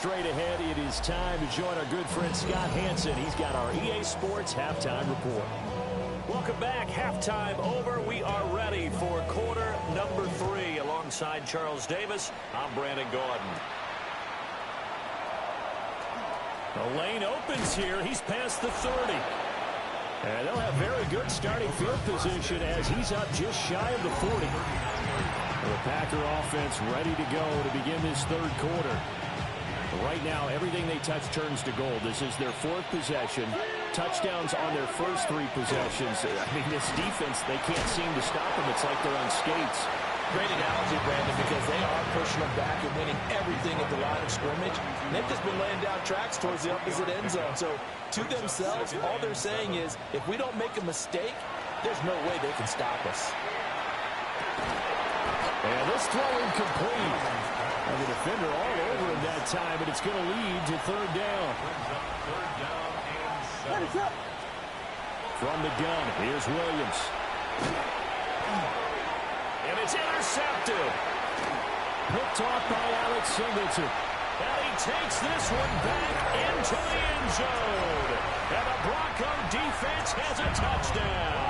straight ahead. It is time to join our good friend Scott Hansen. He's got our EA Sports Halftime Report. Welcome back. Halftime over. We are ready for quarter number 3. Alongside Charles Davis, I'm Brandon Gordon. The lane opens here. He's past the 30. And they'll have very good starting field position as he's up just shy of the 40. The Packer offense ready to go to begin this third quarter. Right now, everything they touch turns to gold. This is their 4th possession. Touchdowns on their first 3 possessions. I mean, this defense, they can't seem to stop them. It's like they're on skates. Great analogy, Brandon, because they are pushing them back and winning everything at the line of scrimmage. And they've just been laying down tracks towards the opposite end zone. So, to themselves, all they're saying is, if we don't make a mistake, there's no way they can stop us. And this throw incomplete. And the defender all over him that time, and it's going to lead to third down. From the gun, here's Williams. And it's intercepted. Picked off by Alex Singleton. And he takes this one back into the end zone. And the Bronco defense has a touchdown.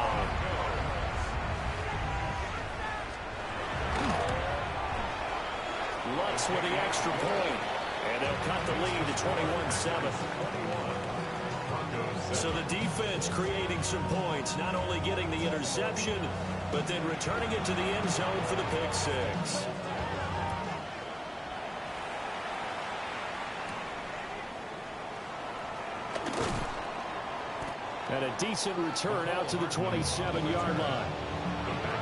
Lutz with the extra point. And they'll cut the lead to 21-7. So the defense creating some points, not only getting the interception, but then returning it to the end zone for the pick 6. And a decent return out to the 27-yard line.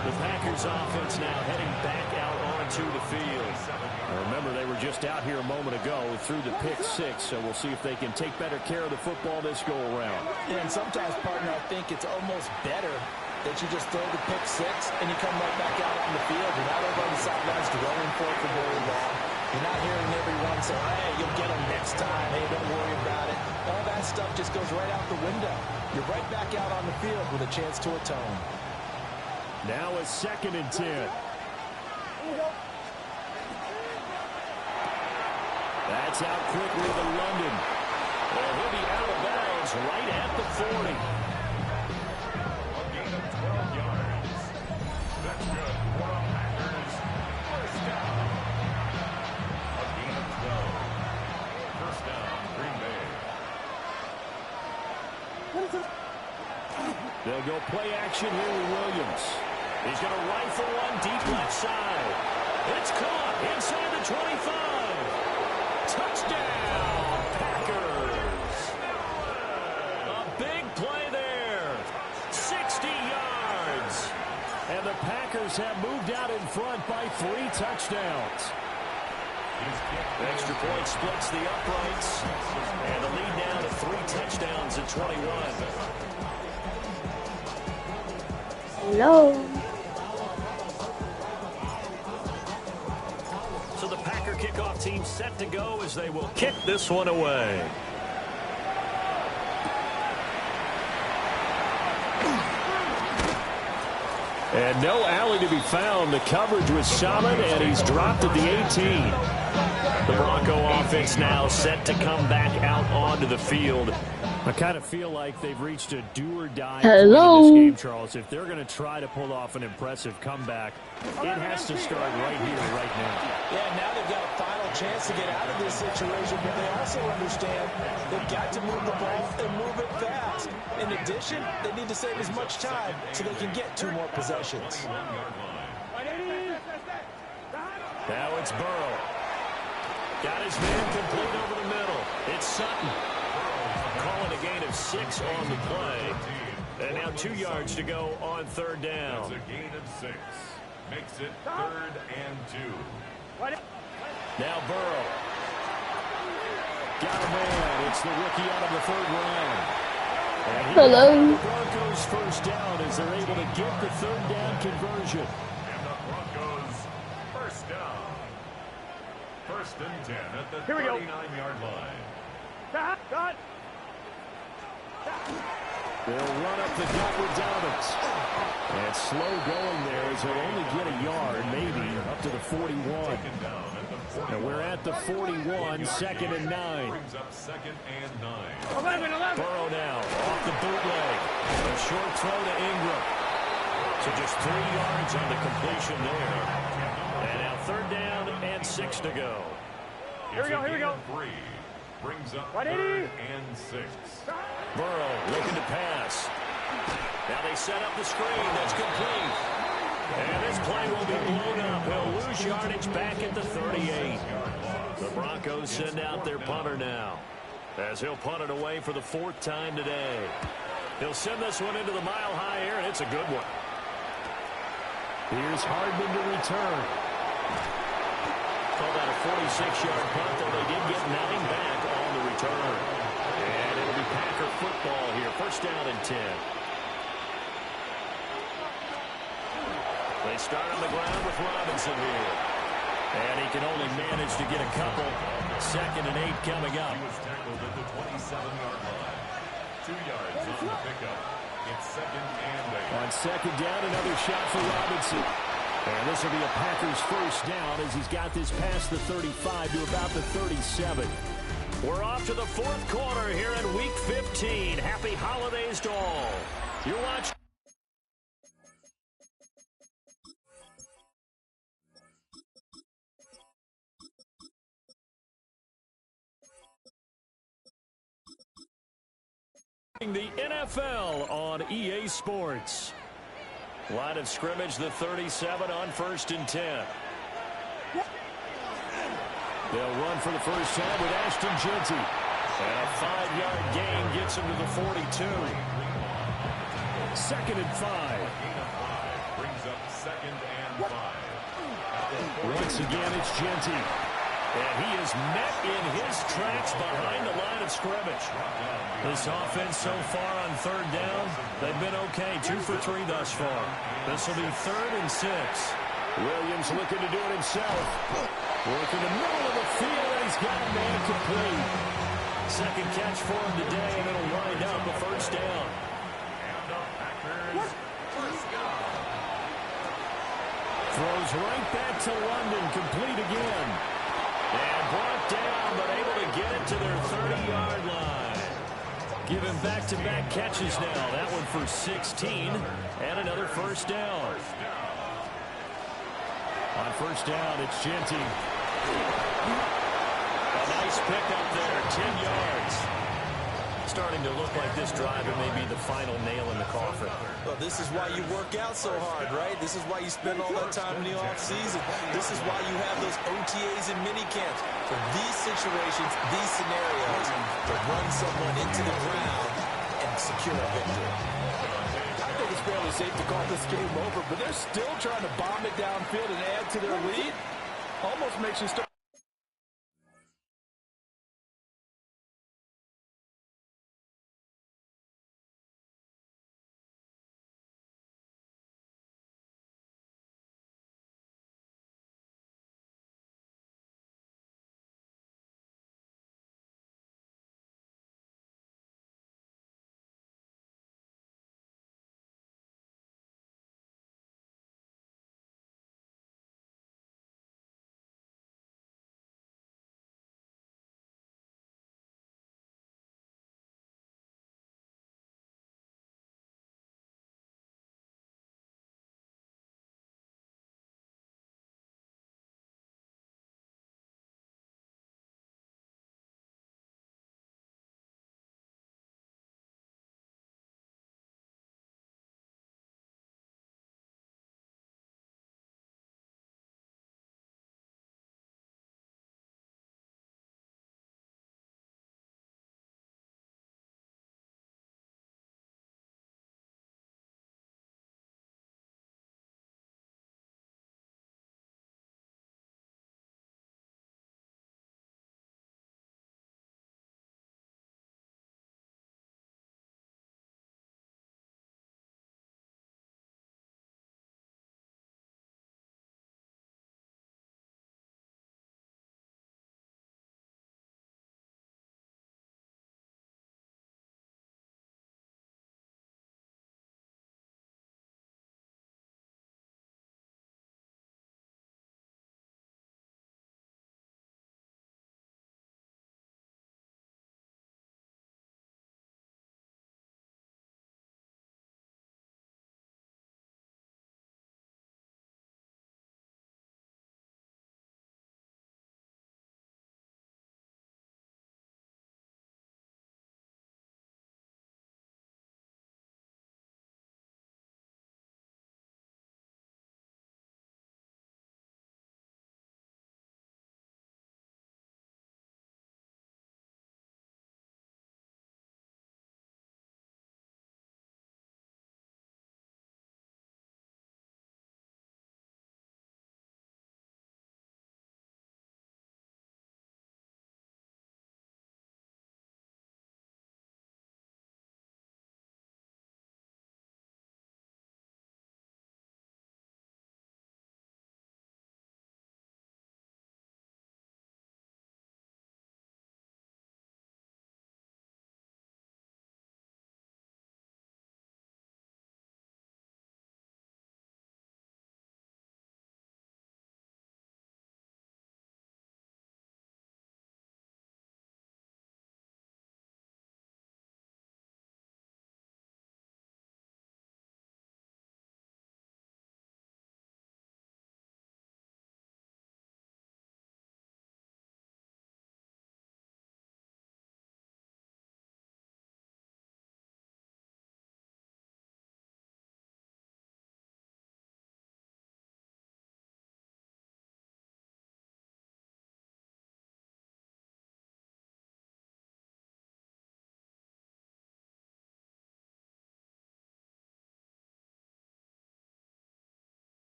The Packers offense now heading back out onto the field. Remember, they were just out here a moment ago through the pick 6, so we'll see if they can take better care of the football this go-around. And sometimes, partner, I think it's almost better that you just throw the pick 6 and you come right back out on the field. You're not over on the sidelines dwelling for it for very long. You're not hearing everyone say, hey, you'll get them next time. Hey, don't worry about it. All that stuff just goes right out the window. You're right back out on the field with a chance to atone. Now a 2nd and 10. That's out quickly to London. Well, he'll be out of bounds right at the 40. A gain of 12 yards. That's good for the Packers. First down. A gain of 12. First down, Green Bay. They'll go play action here with Williams. He's going to rifle one deep left side. It's caught inside the 25. Touchdown, Packers. A big play there. 60 yards. And the Packers have moved out in front by 3 touchdowns. Extra point splits the uprights. And the lead down to 3 touchdowns at 21. Hello. So the Packer kickoff team set to go as they will kick this one away. And no alley to be found. The coverage was solid, and he's dropped at the 18. The Bronco offense now set to come back out onto the field. I kind of feel like they've reached a do-or-die Hello. point in this game, Charles. If they're going to try to pull off an impressive comeback, it has to start right here, right now. Yeah, now they've got a final chance to get out of this situation, but they also understand they've got to move the ball and move it fast. In addition, they need to save as much time so they can get 2 more possessions. Now it's Burrow. Got his man complete over the middle. It's Sutton. Calling a gain of 6 on the play. And now 2 yards to go on third down. That's a gain of 6. Makes it 3rd and 2. Now Burrow. Got a man. It's the rookie out of the 3rd round. And Hello. the Broncos first down as they're able to get the 3rd down conversion. And the Broncos first down. 1st and 10 at the 39-yard line. They'll run up the gut with Dobbins. And slow going there as they'll only get a yard, maybe, up to the 41. And we're at the 41, 2nd and 9. Brings up 2nd and 9. 11. Burrow now off the bootleg. A short throw to Ingram. So just 3 yards on the completion there. And now 3rd down and 6 to go. Here we go. 3. Brings up 3rd and 6. Burrow looking to pass. Now they set up the screen. That's complete. And this play will be blown up. He'll lose yardage back at the 38. The Broncos send out their punter now, as he'll punt it away for the 4th time today. He'll send this one into the mile-high air, and it's a good one. Here's Hardman to return. Call that a 46-yard punt, though they did get 9 back on the return. And it'll be Packer football here. 1st down and 10. They start on the ground with Robinson here. And he can only manage to get a couple. 2nd and 8 coming up. He was tackled at the 27-yard line. 2 yards on the pickup. It's 2nd and 8. On 2nd down, another shot for Robinson. And this will be a Packers 1st down as he's got this past the 35 to about the 37. We're off to the 4th quarter here in Week 15. Happy holidays to all. You're watching. The NFL on EA Sports. Line of scrimmage, the 37 on 1st and 10. They'll run for the 1st time with Ashton Jeanty. And a 5-yard gain gets him to the 42. 2nd and 5. Brings up 2nd and 5. Once again, it's Jeanty. And he is met in his tracks behind the line of scrimmage. This offense so far on 3rd down, they've been okay. 2 for 3 thus far. This will be 3rd and 6. Williams looking to do it himself. Work in the middle of the field, and he's got a man complete. 2nd catch for him today, and it'll wind up a 1st down. And the Packers 1st down. Throws right back to London, complete again. And brought down, but able to get it to their 30-yard line. Give him back-to-back catches now. That one for 16, and another 1st down. On 1st down, it's Jeanty. A nice pickup there, 10 yards. Starting to look like this drive it may be the final nail in the coffin. Well, this is why you work out so hard, right? This is why you spend all that time in the offseason. This is why you have those OTAs and mini camps. For these situations, these scenarios, to run someone into the ground and secure a victory. I think it's fairly safe to call this game over, but they're still trying to bomb it downfield and add to their lead. Almost makes you start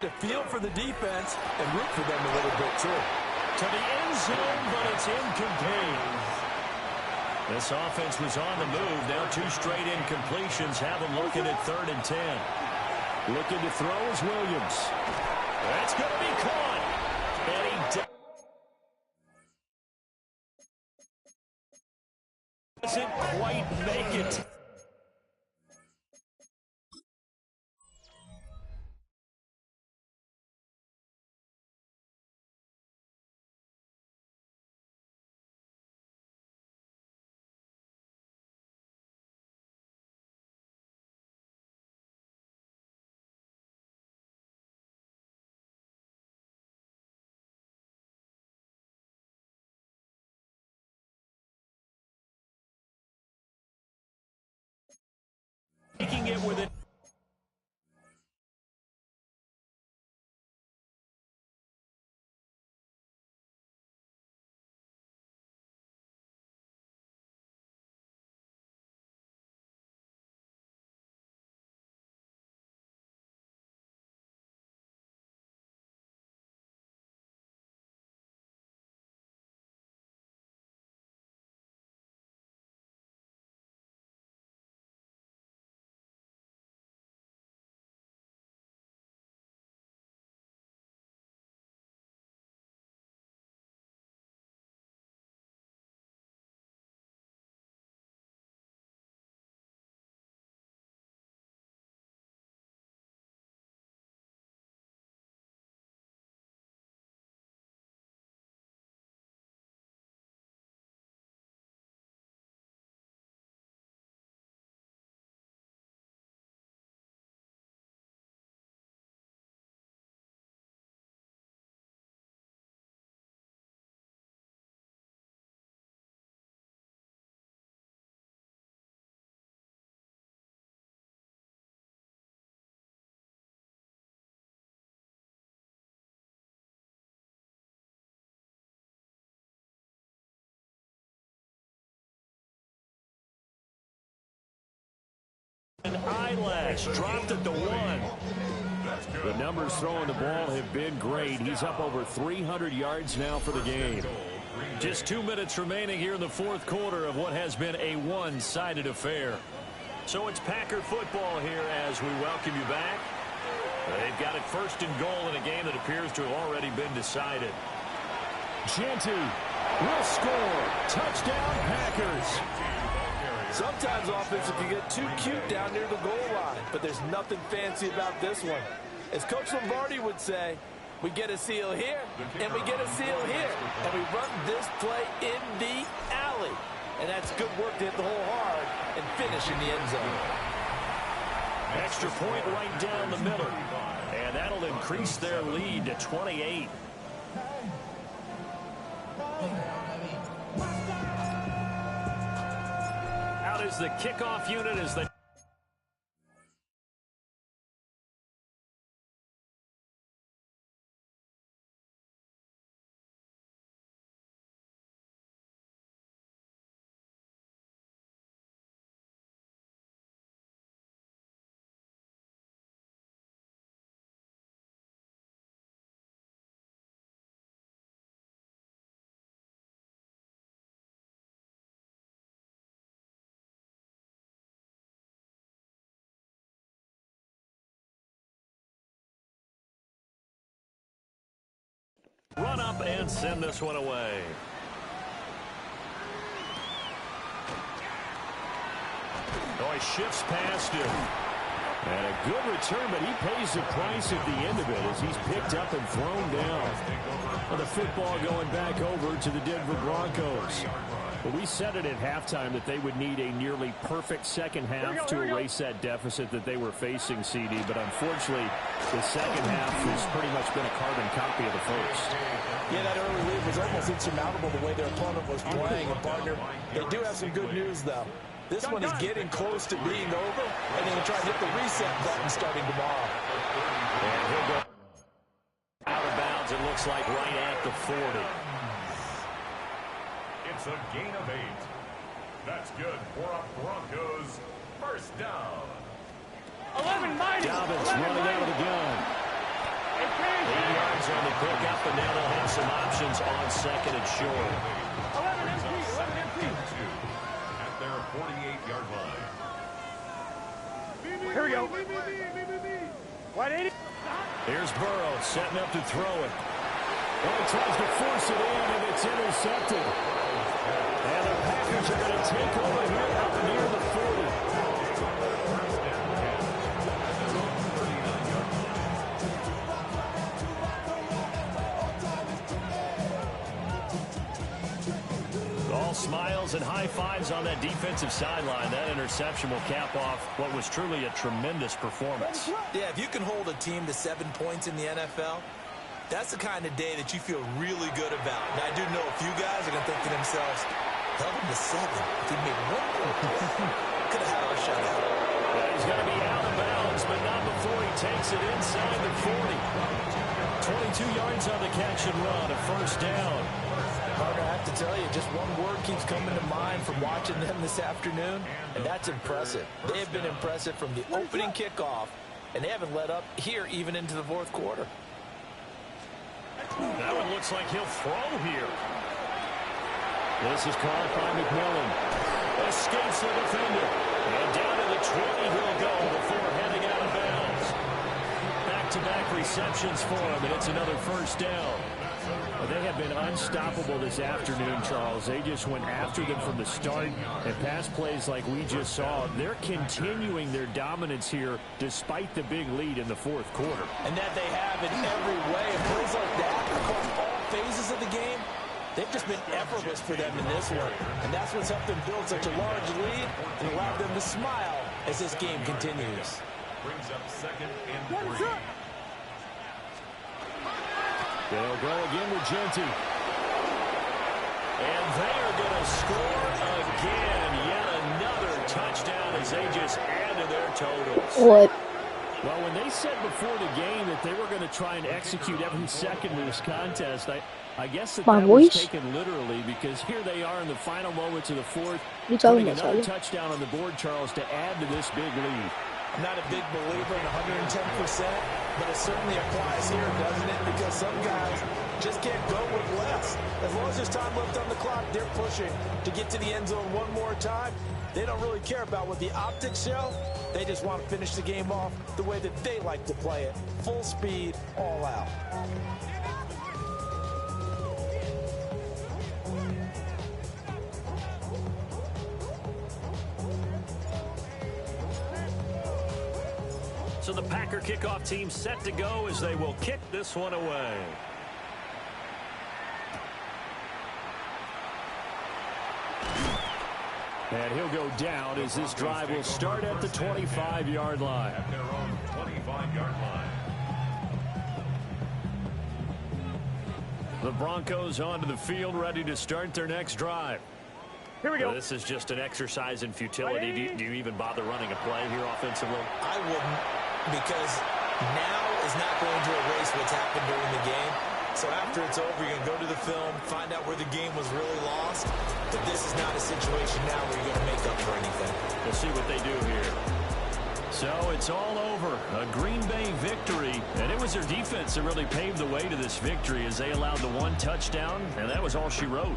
To feel for the defense and root for them a little bit, too. To the end zone, but it's incomplete. This offense was on the move. Now 2 straight incompletions have them looking at 3rd and 10. Looking to throw is Williams. That's going to be caught. And he doesn't quite make it. Taking it with it. An eyelash dropped at the 1. The numbers throwing the ball have been great. He's up over 300 yards now for the game. Just 2 minutes remaining here in the 4th quarter of what has been a one-sided affair. So it's Packer football here as we welcome you back. They've got it 1st and goal in a game that appears to have already been decided. Cantu will score. Touchdown, Packers. Sometimes offenses can get too cute down near the goal line, but there's nothing fancy about this one. As Coach Lombardi would say, we get a seal here, and we get a seal here, and we run this play in the alley. And that's good work to hit the hole hard and finish in the end zone. Extra point right down the middle, and that'll increase their lead to 28. Out is the kickoff unit as they run up and send this one away. Oh, he shifts past him. And a good return, but he pays the price at the end of it as he's picked up and thrown down. Well, the football going back over to the Denver Broncos. But we said it at halftime that they would need a nearly perfect second half to erase that deficit that they were facing, CD. But unfortunately, the second half has pretty much been a carbon copy of the first. Yeah, that early lead was almost insurmountable the way their opponent was playing. And, partner, they do have some good news, though. This one is getting close to being over, and they're going to try to hit the reset button starting tomorrow. And he'll go out of bounds, it looks like, right at the 40. It's a gain of 8. That's good for a Broncos first down. 11 minus. Dobbins running out of the gun. 8 yards on the pickup, and now they'll have some options on second and short. At their 48-yard line. Here we go. Wide 80. Here's Burrow setting up to throw it. And he tries to force it in, and it's intercepted. And the Packers are going to take over here up near the 40. All smiles and high fives on that defensive sideline. That interception will cap off what was truly a tremendous performance. Yeah, if you can hold a team to 7 points in the NFL, that's the kind of day that you feel really good about. And I do know a few guys are going to think to themselves, held him to 7. If he made 1 more play, could have had our shutout. Well, he's going to be out of bounds, but not before he takes it inside the 40. 22 yards on the catch and run, a first down. Carter, I have to tell you, just one word keeps coming to mind from watching them this afternoon, and that's impressive. They have been impressive from the opening kickoff, and they haven't let up here even into the fourth quarter. That one looks like he'll throw here. This is caught by McMillan. Escapes the defender. And down to the 20 he'll go before heading out of bounds. Back-to-back receptions for him, and it's another first down. Well, they have been unstoppable this afternoon, Charles. They just went after them from the start, and pass plays like we just saw. They're continuing their dominance here despite the big lead in the fourth quarter. And that they have in every way. And plays like that across all phases of the game, they've just been effortless for them in this one. And that's what's helped them build such a large lead and allowed them to smile as this game continues. Brings up second and 3. They'll go again with Genty. And they are going to score again. Yet another touchdown as they just add to their totals. What? Well, when they said before the game that they were going to try and execute every second of this contest, I guess that was taken literally, because here they are in the final moments of the fourth, putting another touchdown on the board, Charles, to add to this big lead. I'm not a big believer in 110%, but it certainly applies here, doesn't it? Because some guys just can't go with less. As long as there's time left on the clock, they're pushing to get to the end zone one more time. They don't really care about what the optics show. They just want to finish the game off the way that they like to play it. Full speed, all out. So the Packer kickoff team set to go as they will kick this one away. And he'll go down as this drive will start at the 25-yard line. At their own 25-yard line. The Broncos onto the field, ready to start their next drive. Here we go. Well, this is just an exercise in futility. Do you even bother running a play here offensively? I wouldn't, because now is not going to erase what's happened during the game. So after it's over, you're going to go to the film, find out where the game was really lost. But this is not a situation now where you're going to make up for anything. We'll see what they do here. So it's all over. A Green Bay victory. And it was their defense that really paved the way to this victory as they allowed the one touchdown. And that was all she wrote.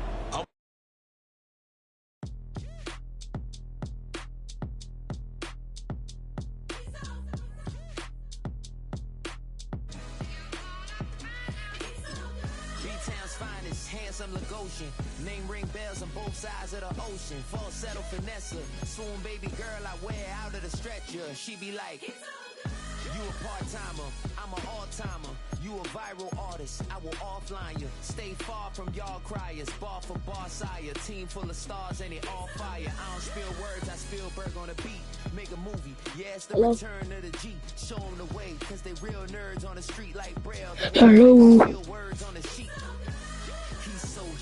Name ring bells on both sides of the ocean. Falsetto finesse, swoon baby girl I wear out of the stretcher. She be like, you a part-timer, I'm an all-timer. You a viral artist, I will offline you. Stay far from y'all criers, bar for bar sire. Team full of stars and it all fire. I don't spill words, I spill Berg on a beat. Make a movie, yeah, it's the return of the G. Show them the way, cause they real nerds on the street like Braille. Real words on the sheet.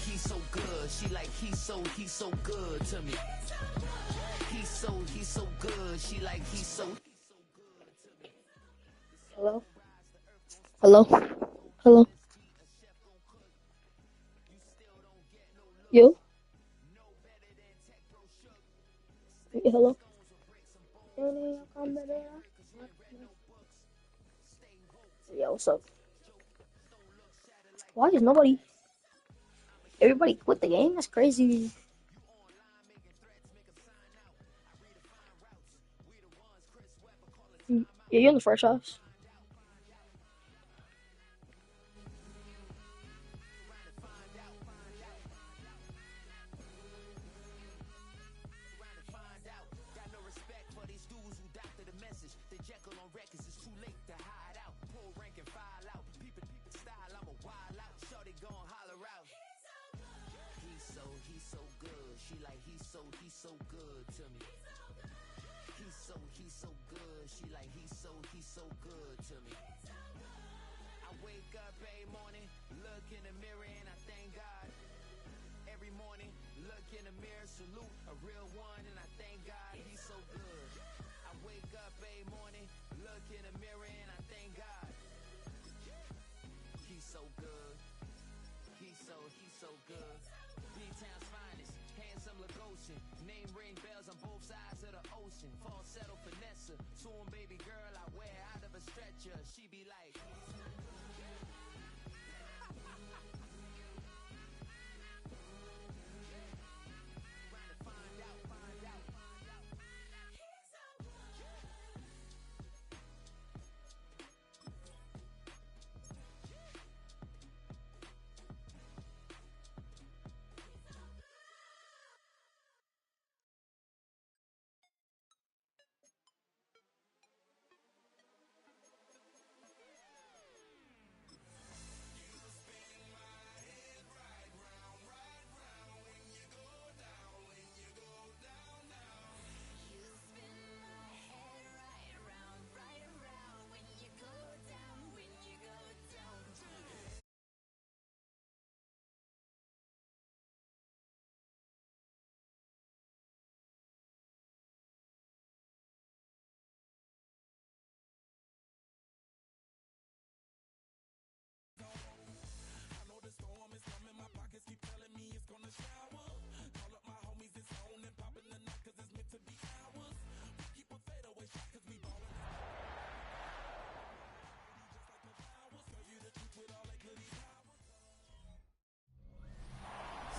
He's so good. She like, he's so good to me. He's so good. She like, he's so good to me. Hello? Hello? Hello? You? Hello? Yeah, what's up? Why is nobody? Everybody quit the game? That's crazy. Yeah, you're in the first house. He's so good to me. He's so good. She like he's so good to me. I wake up every morning, look in the mirror and I thank God. Every morning, look in the mirror, salute a real one and I thank God he's so good. I wake up every morning, look in the mirror and I thank God. He's so good. He's so good. B-Town's finest, handsome Lagosian. Name ring bells on both sides of the ocean. Falsetto finesse, swoon baby girl I wear out of a stretcher. She be like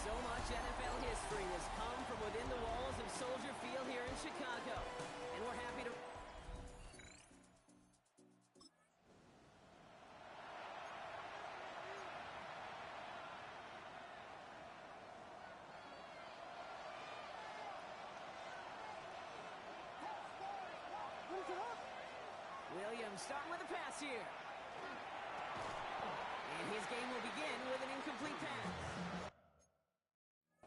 so much NFL history has come from within the walls of Soldier Field here in Chicago. And we're happy to... Williams starting with a pass here. And his game will begin with an incomplete pass.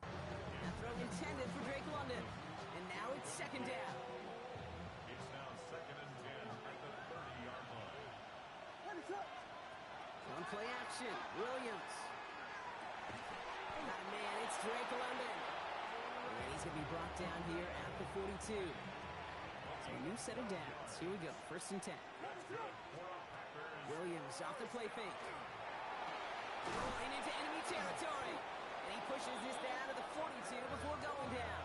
A throw intended for Drake London. And now it's second down. It's now 2nd and 10 at the 30-yard line. On play action, Williams. Not a man, it's Drake London. And he's going to be brought down here at the 42. So a new set of downs. Here we go, 1st and 10. Williams off the play fake. Rolling into enemy territory. And he pushes this down to the 42 before going down.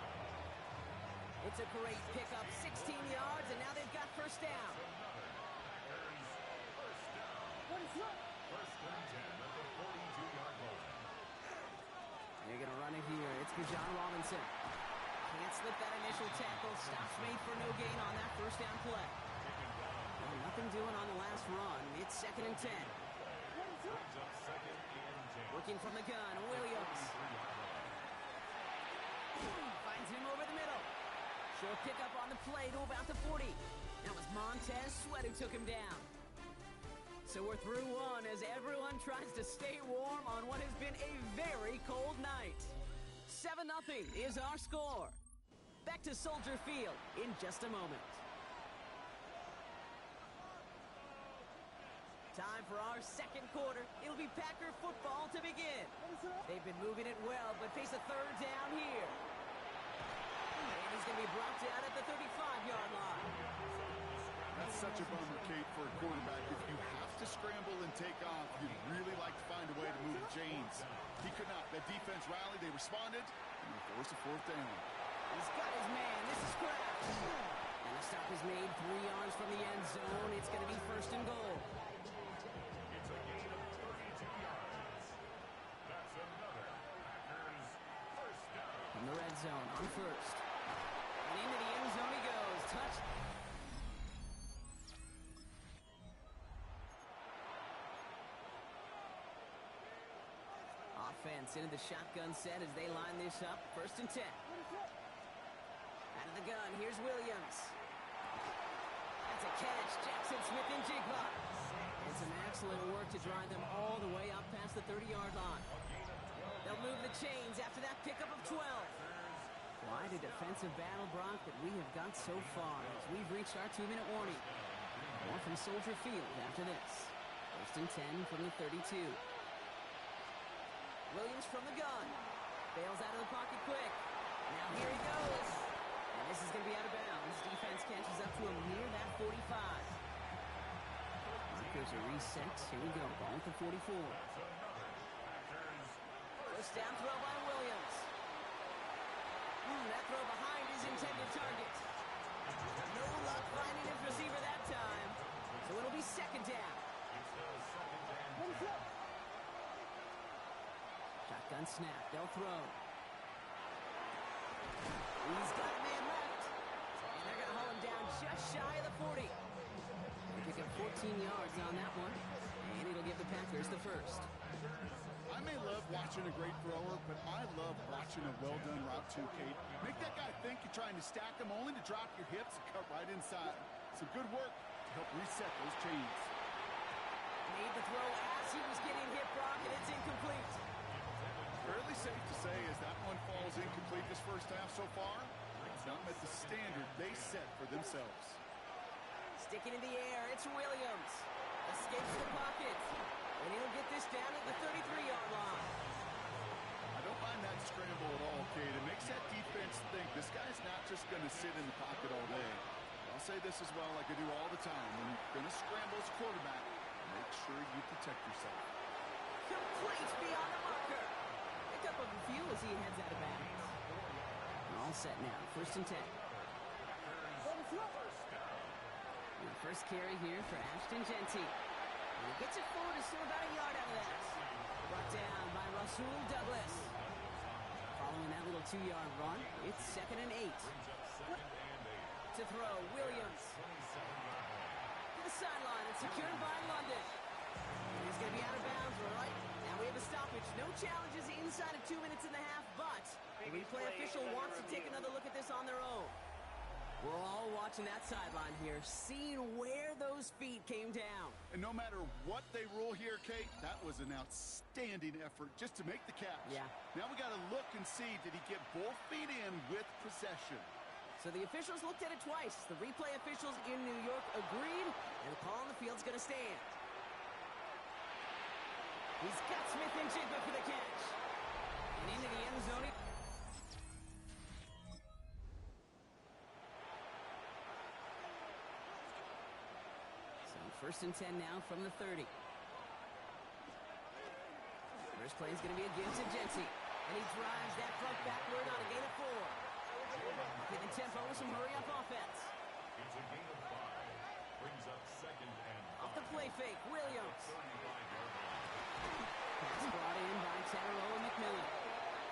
It's a great pickup, 16 yards, and now they've got 1st down. They're going to run it here. It's Bijan Robinson. Can't slip that initial tackle. Stops made for no gain on that 1st down play. Well, nothing doing on the last run. It's 2nd and 10. Looking from the gun, Williams. Finds him over the middle. Short pickup on the play to about the 40. That was Montez Sweat who took him down. So we're through one as everyone tries to stay warm on what has been a very cold night. 7-0 is our score. Back to Soldier Field in just a moment. Time for our second quarter. It'll be Packer football to begin. They've been moving it well, but face a 3rd down here. And he's going to be brought down at the 35-yard line. That's such a bummer, Kate, for a quarterback. If you have to scramble and take off, you'd really like to find a way to move the chains. He could not. That defense rallied. They responded, and they forced a 4th down. He's got his man. This is Kraft. And the stop is made 3 yards from the end zone. It's going to be 1st and goal. It's a gain of 32 yards. zone on first. And into the end zone he goes. Touch. Offense into the shotgun set as they line this up. 1st and 10. Out of the gun, here's Williams. That's a catch. Jackson Smith and Jigba. And some excellent work to drive them all the way up past the 30-yard line. They'll move the chains after that pickup of 12. Quite a defensive battle, Brock, that we have got so far as we've reached our 2-minute warning. More from Soldier Field after this. 1st and 10 from the 32. Williams from the gun. Bails out of the pocket quick. Now here he goes. And this is going to be out of bounds. Defense catches up to him near that 45. Markers are reset. Here we go. Ball at the 44. First down throw by Williams. That throw behind his intended target. No luck finding his receiver that time. So it'll be 2nd down. Shotgun snap. They'll throw. He's got a man left. And they're going to haul him down just shy of the 40. They pick up 14 yards on that one. And it'll give the Packers the first. I may love watching a great thrower, but I love watching a well-done route too, Kate. Make that guy think you're trying to stack him only to drop your hips and cut right inside. Some good work to help reset those chains. Made the throw as he was getting hit, Brock, and it's incomplete. Fairly safe to say as that one falls incomplete this first half so far. It's not met the standard they set for themselves. Sticking in the air, it's Williams. Escapes the pocket. And he'll get this down at the 33-yard line. I don't mind that scramble at all, Kate. It makes that defense think this guy's not just going to sit in the pocket all day. I'll say this as well like I do all the time. When you're going to scramble as quarterback, make sure you protect yourself. Complete beyond the marker. Pick up a few as he heads out of bounds. All set now. 1st and 10. And first carry here for Ashton Genty. And he gets it forward to still about a yard out of that. Brought down by Rasul Douglas. Following that little 2-yard run, it's 2nd and 8. To throw, Williams. To the sideline and secured by London. And he's going to be out of bounds right. Now we have a stoppage. No challenges inside of 2 minutes and a half, but the replay official wants to take another look at this on their own. We're all watching that sideline here, seeing where those feet came down. And no matter what they rule here, Kate, that was an outstanding effort just to make the catch. Yeah. Now we got to look and see, did he get both feet in with possession? So the officials looked at it twice. The replay officials in New York agreed, and the call on the field's going to stand. He's got Smith and Jigba for the catch. And into the end zone. So 1st and 10 now from the 30. First play is going to be a give to Genty. And he drives that front backward on a gain of 4. Getting tempo with some hurry-up offense. It's a gain of 5. Brings up 2nd and 5. Off the play fake, Williams. Pass brought in by Tataroa McMillan.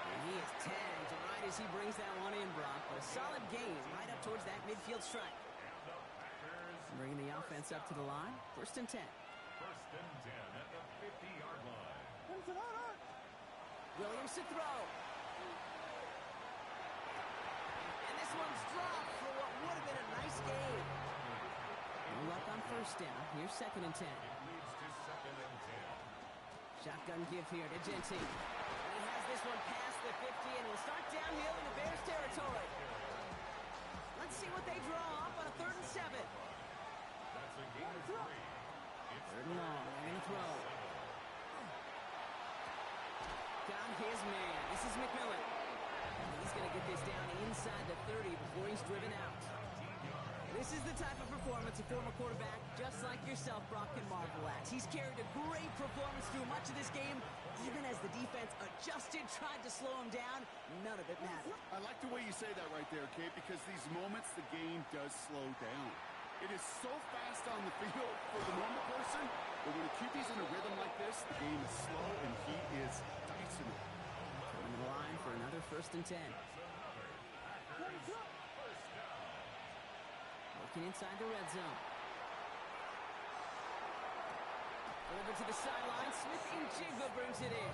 And he is tagged right as he brings that one in, Brock. But a solid gain right up towards that midfield strike. Bringing the offense up to the line. 1st and 10. 1st and 10 at the 50-yard line. Williams to throw. And this one's dropped for what would have been a nice game. No luck on 1st down. Here's 2nd and 10. It leads to 2nd and 10. Shotgun give here to Genty. And he has this one past the 50 and will start downhill into Bears territory. Let's see what they draw up on a 3rd and 7. That's a gain of 3. It's 3rd and long. They're going to throw. Got his man. This is McMillan. And he's going to get this down inside the 30 before he's driven out. This is the type of performance a former quarterback, just like yourself, Brock, can marvel at. He's carried a great performance through much of this game. Even as the defense adjusted, tried to slow him down, none of it mattered. I like the way you say that right there, Kate, because these moments the game does slow down. It is so fast on the field for the normal person, but when a QB's in a rhythm like this, the game is slow and he is dicing it. Going to the line for another 1st and 10. Working inside the red zone. Delivered to the sideline. Chillinggg brings it in.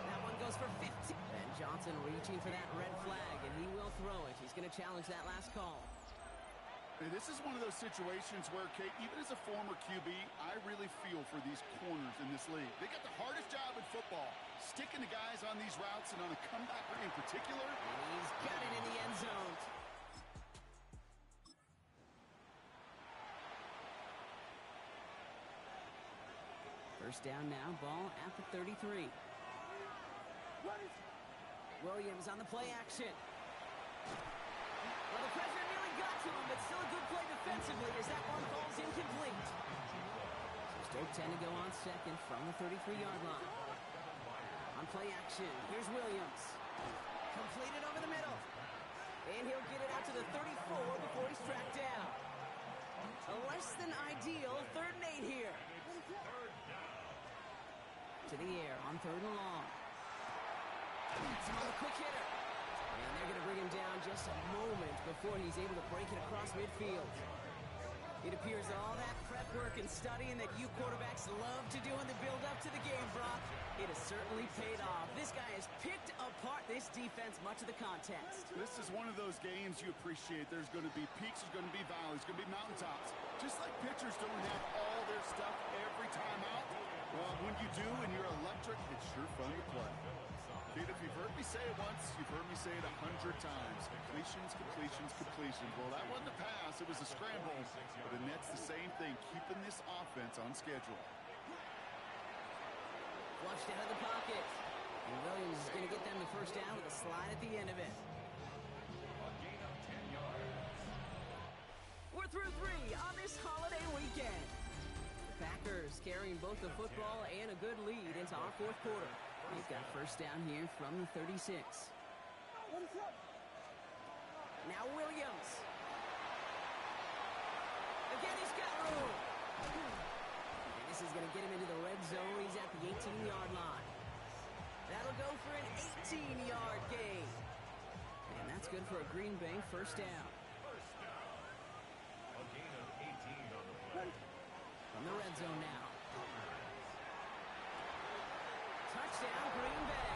That one goes for 50. Ben Johnson reaching for that red flag, and he will throw it. He's going to challenge that last call. Hey, this is one of those situations where, Kate, even as a former QB, I really feel for these corners in this league. They got the hardest job in football, sticking the guys on these routes and on a comebacker in particular. And he's got it in the end zone. First down now, ball at the 33. Williams on the play action. Well, the pressure nearly got to him, but still a good play defensively as that one falls incomplete. So still 10 to go on second from the 33-yard line. On play action, here's Williams. Completed over the middle. And he'll get it out to the 34 before he's tracked down. A less than ideal 3rd and 8 here. To the air on 3rd and long. It's on a quick hitter. And they're going to bring him down just a moment before he's able to break it across midfield. It appears all that prep work and studying that you quarterbacks love to do in the build-up to the game, Brock, it has certainly paid off. This guy has picked apart this defense much of the contest. This is one of those games you appreciate. There's going to be peaks, there's going to be valleys, there's going to be mountaintops. Just like pitchers don't have all their stuff every time out. Well, when you do and you're electric, it's sure fun to play. Kid, if you've heard me say it once, you've heard me say it 100 times. Completions, completions, completions. Well, that wasn't a pass. It was a scramble. But the Nets the same thing, keeping this offense on schedule. Flushed out of the pocket. And Williams is going to get them the first down with a slide at the end of it. A gain of 10 yards. We're through 3 on this holiday weekend. The Packers carrying both the football and a good lead into our 4th quarter. They've got first down here from the 36. Now Williams. Again, he's got room. And this is going to get him into the red zone. He's at the 18-yard line. That'll go for an 18-yard gain. And that's good for a Green Bay first down. First down. A gain of 18 on the play. From the red zone now. Touchdown, Green Bay.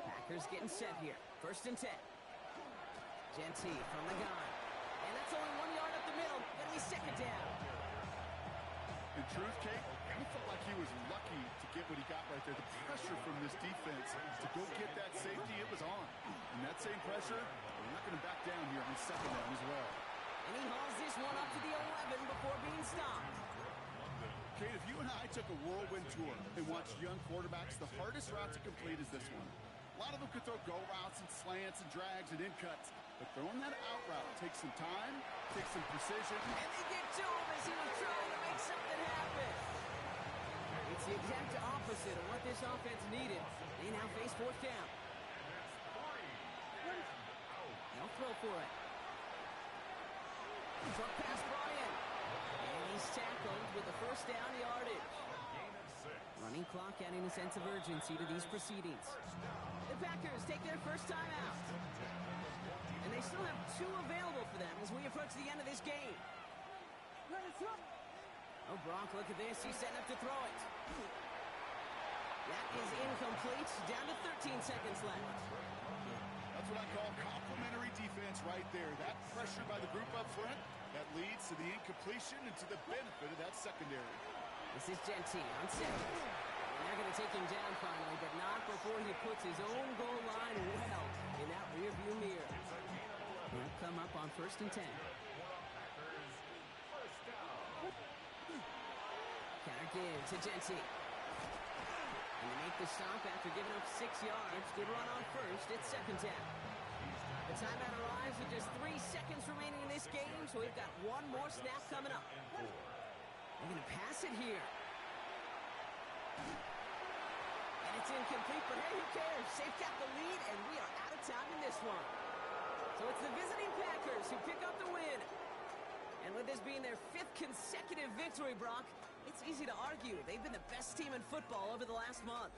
Packers getting set here. 1st and 10. Genty from the gun. And that's only 1 yard up the middle. It'll be 2nd down. In truth, Kate, I felt like he was lucky to get what he got right there. The pressure from this defense to go get that safety, it was on. And that same pressure, we're not going to back down here on 2nd down as well. And he hauls this one up to the 11 before being stopped. Kate, if you and I took a whirlwind tour and watched young quarterbacks, the hardest route to complete is this one. A lot of them could throw go routes and slants and drags and in cuts, but throwing that out route takes some time, takes some precision. And they get to him as he was trying to make something happen. It's the exact opposite of what this offense needed. They now face 4th down. They'll throw for it. Short pass brought in. And he's tackled with the first down yardage. Running clock adding a sense of urgency to these proceedings. The Packers take their first time out. And they still have 2 available for them as we approach the end of this game. Oh, Brock, look at this. He's setting up to throw it. That is incomplete. Down to 13 seconds left. That's what I call complimentary defense right there. That pressure by the group up front, that leads to the incompletion and to the benefit of that secondary. This is Genty on 2nd. And they're going to take him down finally, but not before he puts his own goal line well in that rearview mirror. He'll come up on 1st and 10. Counter give to Genty. And they make the stop after giving up 6 yards. Good run on 1st. It's 2nd down. The timeout arrives with just 3 seconds remaining in this game, so we've got 1 more snap coming up. They're going to pass it here. And it's incomplete, but hey, who cares? They've got the lead, and we are out of time in this one. So it's the visiting Packers who pick up the win. And with this being their 5th consecutive victory, Brock, It's easy to argue. They've been the best team in football over the last month.